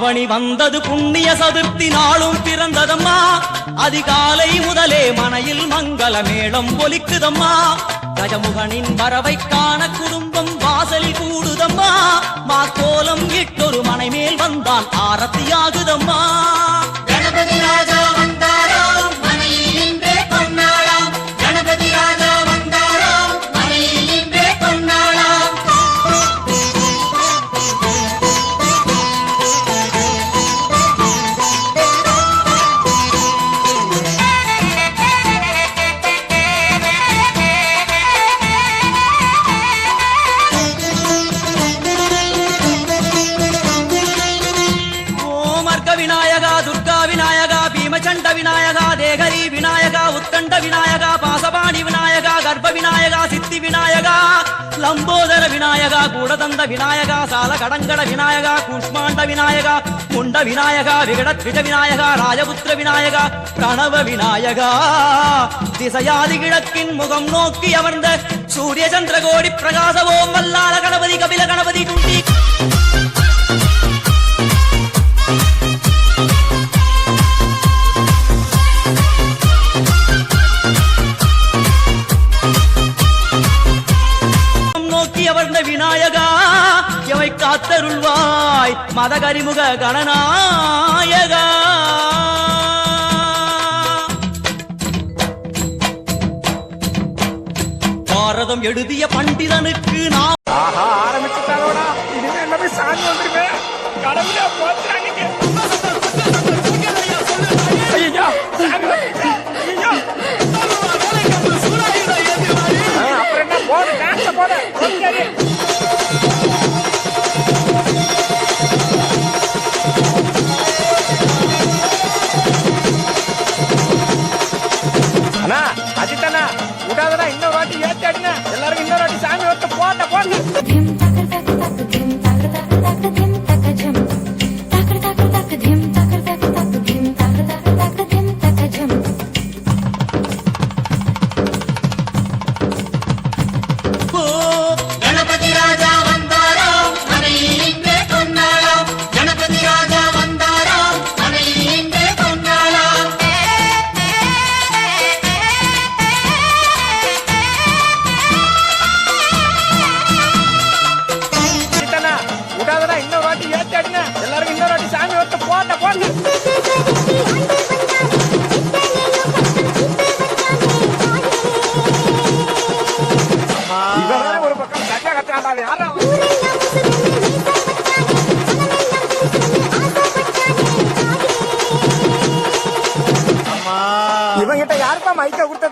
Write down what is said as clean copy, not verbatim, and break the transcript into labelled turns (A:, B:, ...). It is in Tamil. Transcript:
A: ஆவணி வந்தது புண்ணிய சதுர்த்தி நாளும் பிறந்ததம்மா. அதிகாலை முதலே மனையில் மங்கள மேளம் ஒலிக்குதம்மா. கஜமுகனின் வரவை காண குடும்பம் வாசலில் கூடுதம்மா. மாக்கோலம் இட்டொரு மனை மேல் வந்தான் ஆரத்தியாகுதம்மா.
B: கணபதி ராஜா வந்தாராம் மனையில் இன்றே பொன்னாளாம். கணபதி ராஜா வந்தாராம் மனையில் இன்றே பொன்னாளாம்.
A: விநாயகா துர்கா விநாயகா பீமச்சண்ட விநாயகா தேகரி விநாயகா உத்கண்ட விநாயகா பாசபாணி விநாயகா கர்ப்ப விநாயகா சித்தி விநாயகா லம்போதர விநாயகா கூடதந்த விநாயகா சால கடங்கட விநாயகா கூஷ்மாண்ட விநாயகா குண்ட விநாயகா விகடத்விஜ விநாயகா ராஜபுத்திர விநாயகா பிரணவ விநாயகா. திசையாதி கிழக்கின் முகம் நோக்கி அமர்ந்த சூரிய சந்திரகோடி பிரகாசவோம் வல்லால கணபதி கபில கணபதி குண்டி வந்த விநாயகா எவை காத்தருள்வாய் மதகரிமுக கணநாயகா. பாரதம் எழுதிய பண்டிதனுக்கு நாம்
C: ஆரம்பிச்சுட்டாரோடா. இனிமே எல்லாமே சாமி வந்துருமே. கடவுளே போச்சுறாங்க. ஐயோ ஐயோ அப்புறம் என்ன போடு டான்ஸ் போடு. அண்ணா அஜித்தண்ணா விடாதடா. இன்னொரு வாட்டி ஏற்றி அடிங்க. எல்லாருக்கும் இன்னொரு வாட்டி சாமி வந்து போட்ட போட்டு
B: கணபதி ராஜா வந்தாராம் மனையில் இன்றே பொன்னாளாம். கணபதி ராஜா வந்தாராம் மனையில் இன்றே பொன்னாளாம்.
C: அஜித்தண்ணா விடாதடா. இன்னொரு வாட்டி ஏற்றி அடிங்க. எல்லாருக்கும் இன்னொரு வாட்டி சாமி வந்து போட்ட போட்டு ஒரு பக்கம் கட்டா கட்டாண்டாது யாரும் இவங்கிட்ட யாருப்பா மைக்க கொடுத்த